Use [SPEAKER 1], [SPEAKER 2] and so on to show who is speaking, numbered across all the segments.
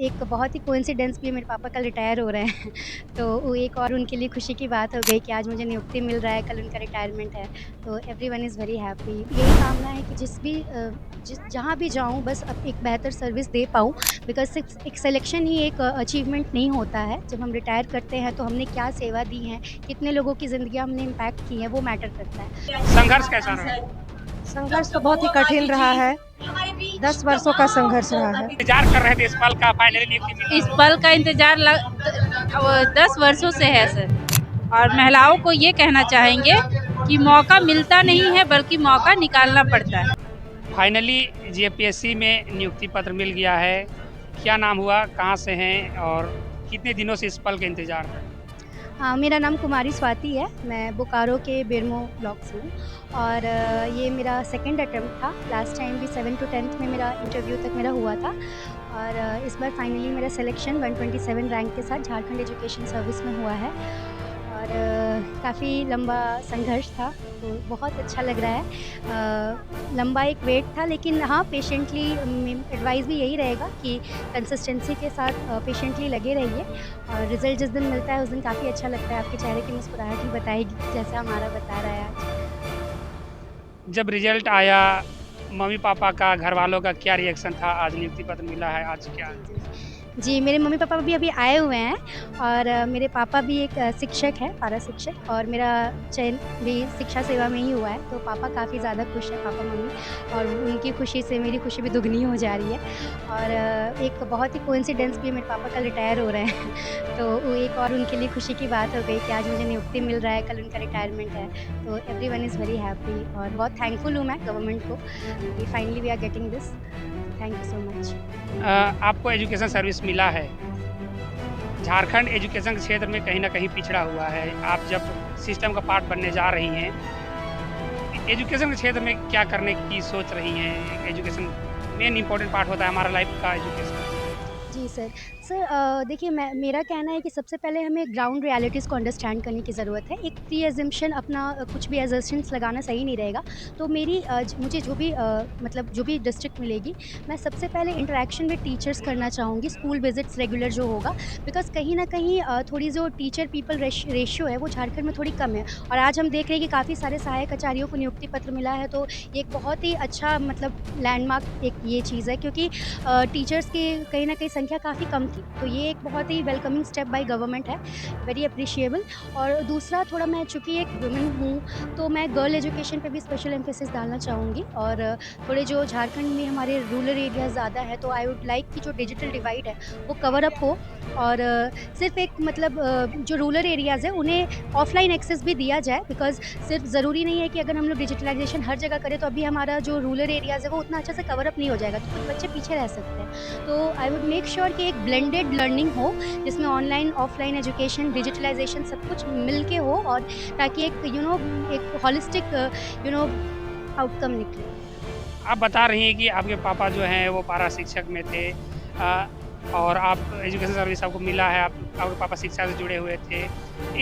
[SPEAKER 1] एक बहुत ही कोइंसिडेंस भी है, मेरे पापा कल रिटायर हो रहे हैं तो वो एक और उनके लिए खुशी की बात हो गई कि आज मुझे नियुक्ति मिल रहा है, कल उनका रिटायरमेंट है। तो एवरीवन इज़ वेरी हैप्पी। यही कामना है कि जिस जहाँ भी जाऊँ बस अब एक बेहतर सर्विस दे पाऊँ, बिकॉज़ सिर्फ़ एक सिलेक्शन ही एक अचीवमेंट नहीं होता है। जब हम रिटायर करते हैं तो हमने क्या सेवा दी है, कितने लोगों की ज़िंदगियाँ हमने इम्पैक्ट की हैं, वो मैटर करता है।
[SPEAKER 2] संघर्ष कैसा रहा?
[SPEAKER 3] संघर्ष तो बहुत ही कठिन रहा है। 10 वर्षों का संघर्ष रहा है।
[SPEAKER 2] इंतजार कर रहे थे इस पल का, फाइनली नियुक्ति मिला।
[SPEAKER 4] इस पल का इंतजार 10 वर्षों से है सर। और महिलाओं को ये कहना चाहेंगे कि मौका मिलता नहीं है बल्कि मौका निकालना पड़ता है।
[SPEAKER 2] फाइनली जेपीएससी में नियुक्ति पत्र मिल गया है। क्या नाम हुआ, कहाँ से हैं और कितने दिनों से इस पल का इंतजार है?
[SPEAKER 1] हाँ, मेरा नाम कुमारी स्वाति है। मैं बोकारो के बेरमो ब्लॉक से हूँ और ये मेरा सेकंड अटेम्प्ट था। लास्ट टाइम भी 7 टू 10th में मेरा इंटरव्यू तक मेरा हुआ था और इस बार फाइनली मेरा सिलेक्शन 127 रैंक के साथ झारखंड एजुकेशन सर्विस में हुआ है और काफ़ी लंबा संघर्ष था, तो बहुत अच्छा लग रहा है। लंबा एक वेट था, लेकिन हाँ, पेशेंटली एडवाइस भी यही रहेगा कि कंसिस्टेंसी के साथ पेशेंटली लगे रहिए और रिज़ल्ट जिस दिन मिलता है उस दिन काफ़ी अच्छा लगता है। आपके चेहरे की मुस्कुराहट ही बताएगी, जैसा हमारा बता रहा है आज।
[SPEAKER 2] जब रिजल्ट आया, मम्मी पापा का, घर वालों का क्या रिएक्शन था? आज नियुक्ति पत्र मिला है, आज क्या?
[SPEAKER 1] जी, मेरे मम्मी-पापा भी अभी आए हुए हैं और मेरे पापा भी एक शिक्षक हैं, पारा शिक्षक, और मेरा चयन भी शिक्षा सेवा में ही हुआ है, तो पापा काफ़ी ज़्यादा खुश हैं, पापा-मम्मी, और उनकी खुशी से मेरी खुशी भी दुगनी हो जा रही है। और एक बहुत ही कोइंसिडेंस भी है, मेरे पापा कल रिटायर हो रहे हैं तो वो एक और उनके लिए खुशी की बात हो गई कि आज मुझे नियुक्ति मिल रहा है, कल उनका रिटायरमेंट है। तो एवरीवन इज़ वेरी हैप्पी और बहुत थैंकफुल हूँ मैं गवर्नमेंट को कि finally we are getting this. Thank you so much.
[SPEAKER 2] आपको एजुकेशन सर्विस मिला है। झारखंड एजुकेशन के क्षेत्र में कहीं न कहीं पिछड़ा हुआ है। आप जब सिस्टम का पार्ट बनने जा रही हैं, एजुकेशन के क्षेत्र में क्या करने की सोच रही हैं? एजुकेशन मेन इम्पोर्टेंट पार्ट होता है हमारा लाइफ का, एजुकेशन।
[SPEAKER 1] जी सर। सर देखिए, मेरा कहना है कि सबसे पहले हमें ग्राउंड रियलिटीज़ को अंडरस्टैंड करने की ज़रूरत है। एक प्री अज़म्पशन अपना कुछ भी अज़म्पशन्स लगाना सही नहीं रहेगा। तो मुझे जो भी मतलब जो भी डिस्ट्रिक्ट मिलेगी, मैं सबसे पहले इंटरैक्शन विद टीचर्स करना चाहूँगी, स्कूल विज़िट्स रेगुलर जो होगा, बिकॉज़ कहीं न कहीं थोड़ी जो टीचर पीपल रेशियो है वो झारखंड में थोड़ी कम है। और आज हम देख रहे हैं कि काफ़ी सारे सहायक आचार्यों को नियुक्ति पत्र मिला है, तो ये एक बहुत ही अच्छा मतलब लैंडमार्क एक ये चीज़ है, क्योंकि टीचर्स की कहीं न कहीं संख्या काफ़ी कम थी। तो ये एक बहुत ही वेलकमिंग स्टेप बाय गवर्नमेंट है, वेरी एप्रिशिएबल। और दूसरा, थोड़ा मैं चूँकि एक वुमन हूँ, तो मैं गर्ल एजुकेशन पे भी स्पेशल एम्फेसिस डालना चाहूँगी। और थोड़े जो झारखंड में हमारे रूरल एरिया ज़्यादा है, तो आई वुड लाइक कि जो डिजिटल डिवाइड है वो कवर अप हो, और सिर्फ़ एक मतलब जो रूरल एरियाज़ है उन्हें ऑफ़लाइन एक्सेस भी दिया जाए, बिकॉज़ सिर्फ ज़रूरी नहीं है कि अगर हम लोग डिजिटलाइज़ेशन हर जगह करें तो अभी हमारा जो रूरल एरियाज़ है वो उतना अच्छे से कवर अप नहीं हो जाएगा, तो कुछ बच्चे पीछे रह सकते हैं। तो आई वुड मेक श्योर कि एक ब्लेंडेड लर्निंग हो, जिसमें ऑनलाइन, ऑफ़लाइन एजुकेशन, डिजिटलाइज़ेशन सब कुछ मिल के हो, और ताकि एक एक होलिस्टिक आउटकम निकले।
[SPEAKER 2] आप बता रही हैं कि आपके पापा जो हैं वो पारा शिक्षक में थे, और आप एजुकेशन सर्विस आपको मिला है, आपके पापा शिक्षा से जुड़े हुए थे।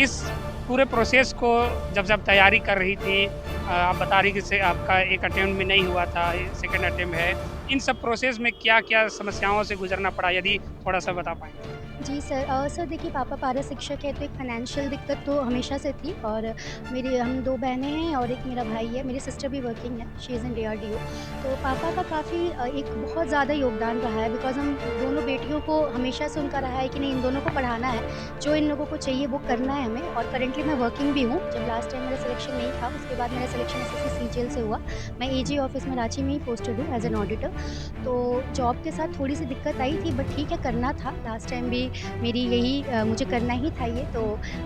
[SPEAKER 2] इस पूरे प्रोसेस को जब तैयारी कर रही थी, आप बता रही कि से आपका एक अटेम्प्ट में नहीं हुआ था, ये सेकंड अटेम्प्ट है। इन सब प्रोसेस में क्या-क्या समस्याओं से गुज़रना पड़ा, यदि थोड़ा-सा बता पाएँ?
[SPEAKER 1] जी सर। सर देखिए, पापा पारा शिक्षक है, तो एक फ़ाइनेंशियल दिक्कत तो हमेशा से थी, और हम 2 बहनें हैं और एक मेरा भाई है। मेरी सिस्टर भी वर्किंग है, शी इज़ इन डीआरडीओ। तो पापा का काफ़ी एक बहुत ज़्यादा योगदान रहा है, बिकॉज़ हम दोनों बेटियों को हमेशा से उनका रहा है कि नहीं, इन दोनों को पढ़ाना है, जो इन लोगों को चाहिए वो करना है हमें। और करंटली मैं वर्किंग भी हूँ। जब लास्ट टाइम मेरा सिलेक्शन नहीं था, उसके बाद मेरा सिलेक्शन एसएससी सीजीएल से हुआ। मैं एजी ऑफ़िस में रांची में ही पोस्टेड हूँ एज़ एन ऑडिटर। तो जॉब के साथ थोड़ी-सी दिक्कत आई थी, बट ठीक है, करना था। लास्ट टाइम भी मेरी यही मुझे करना ही था ये। तो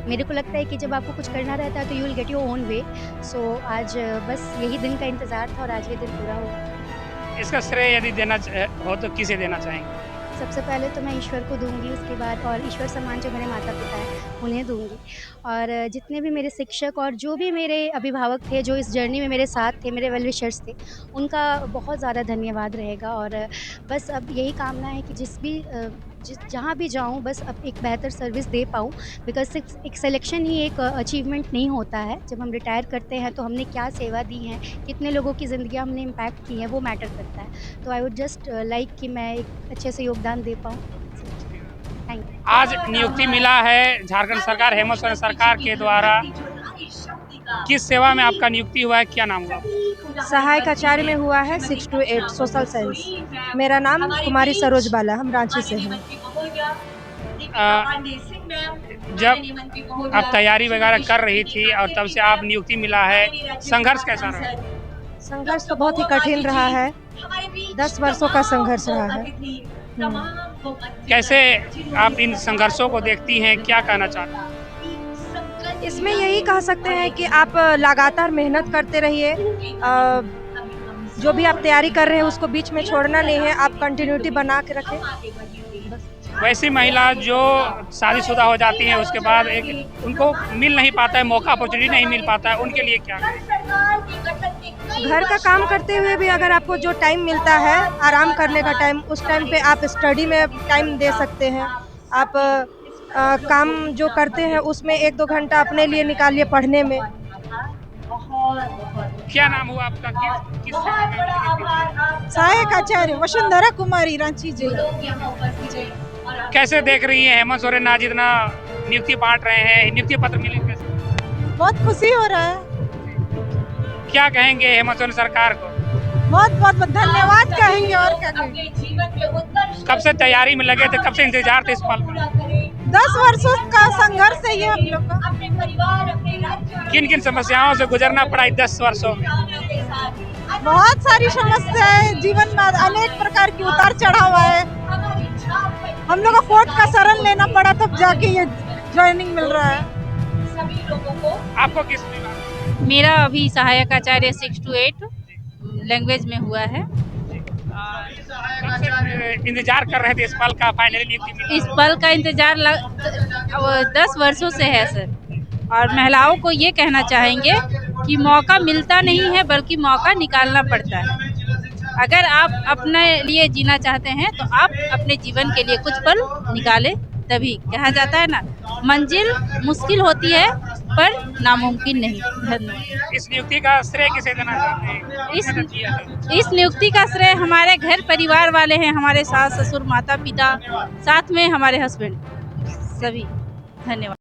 [SPEAKER 1] मेरे को लगता है कि जब आपको कुछ करना रहता है तो you will get your own way. So आज बस यही दिन का इंतज़ार था और आज ये दिन पूरा हुआ।
[SPEAKER 2] इसका श्रेय यदि देना हो तो किसे देना चाहेंगे?
[SPEAKER 1] सबसे पहले तो मैं ईश्वर को दूँगी, उसके बाद और ईश्वर समान जो मेरे माता-पिता हैं, उन्हें दूँगी। और जितने भी मेरे शिक्षक और जो भी मेरे अभिभावक थे, जो इस जर्नी में मेरे साथ थे, मेरे वेल विशर्स थे, उनका बहुत ज़्यादा धन्यवाद रहेगा। और बस अब यही कामना है कि जहाँ भी जाऊँ बस अब एक बेहतर सर्विस दे पाऊँ, बिकॉज़ सिर्फ़ एक सिलेक्शन ही एक अचीवमेंट नहीं होता है। जब हम रिटायर करते हैं तो हमने क्या सेवा दी है, कितने लोगों की ज़िंदगियाँ हमने इम्पैक्ट की हैं, वो मैटर करता है। तो आई वुड जस्ट लाइक कि मैं एक अच्छे से योगदान दे पाऊँ। Thank you.
[SPEAKER 2] आज नियुक्ति मिला है झारखंड सरकार, हेमंत सोरेन सरकार के द्वारा। किस सेवा में आपका नियुक्ति हुआ है, क्या नाम हुआ?
[SPEAKER 3] सहायक आचार्य में हुआ है 6 to 8 सोशल साइंस। मेरा नाम कुमारी सरोज बाला, हम रांची से हैं।
[SPEAKER 2] जब आप तैयारी वगैरह कर रही थी और तब से आप नियुक्ति मिला है, संघर्ष कैसा रहा?
[SPEAKER 3] संघर्ष तो बहुत ही कठिन रहा है, 10 वर्षों का संघर्ष रहा है।
[SPEAKER 2] कैसे आप इन संघर्षों को देखती हैं, क्या कहना चाहती हैं?
[SPEAKER 3] इसमें यही कह सकते हैं कि आप लगातार मेहनत करते रहिए। जो भी आप तैयारी कर रहे हैं उसको बीच में छोड़ना नहीं है, आप कंटिन्यूटी बना के रखें।
[SPEAKER 2] वैसी महिला जो शादीशुदा हो जाती हैं उसके बाद एक उनको मिल नहीं पाता है मौका, अपॉर्चुनिटी नहीं मिल पाता है, उनके लिए क्या करें?
[SPEAKER 3] घर का काम करते हुए भी अगर आपको जो टाइम मिलता है आराम करने का टाइम, उस टाइम पे आप स्टडी में टाइम दे सकते हैं। आप काम जो करते हैं उसमें 1-2 घंटा अपने लिए निकालिए पढ़ने में।
[SPEAKER 2] क्या नाम हुआ आपका? किस
[SPEAKER 3] सहायक आचार्य वसुंधरा कुमारी, रांची जिला।
[SPEAKER 2] कैसे देख रही हैं हेमंत सोरेन आज इतना नियुक्ति बांट रहे हैं, नियुक्ति पत्र मिले कैसे?
[SPEAKER 3] बहुत खुशी हो रहा है,
[SPEAKER 2] क्या कहेंगे हेमंत सोरेन सरकार को?
[SPEAKER 3] बहुत बहुत धन्यवाद कहेंगे और क्या कहेंगे।
[SPEAKER 2] कब से तैयारी में लगे थे, कब से इंतजार थे इस पल का?
[SPEAKER 3] 10 वर्षों का संघर्ष है ये हम लोग का।
[SPEAKER 2] किन किन समस्याओं से गुजरना पड़ा इस 10 वर्षों में?
[SPEAKER 3] बहुत सारी समस्याएं जीवन में, अनेक प्रकार की उतार चढ़ाव है। हम लोग को कोर्ट का शरण लेना पड़ा तब जाके ये ज्वाइनिंग मिल रहा है।
[SPEAKER 2] आपको किस में?
[SPEAKER 4] मेरा अभी सहायक आचार्य 6 to 8 लैंग्वेज में हुआ है।
[SPEAKER 2] इंतजार कर रहे थे इस पल का, फाइनली नियुक्ति मिली।
[SPEAKER 4] इस पल का इंतजार 10 वर्षों से है सर। और महिलाओं को ये कहना चाहेंगे कि मौका मिलता नहीं है बल्कि मौका निकालना पड़ता है। अगर आप अपने लिए जीना चाहते हैं तो आप अपने जीवन के लिए कुछ पल निकालें, तभी कहा जाता है ना, मंजिल मुश्किल होती है पर नामुमकिन नहीं। धन्यवाद।
[SPEAKER 2] इस नियुक्ति का श्रेय किसे देना चाहते हैं?
[SPEAKER 4] इस नियुक्ति का श्रेय हमारे घर परिवार वाले हैं, हमारे सास ससुर माता पिता, साथ में हमारे हस्बैंड, सभी। धन्यवाद।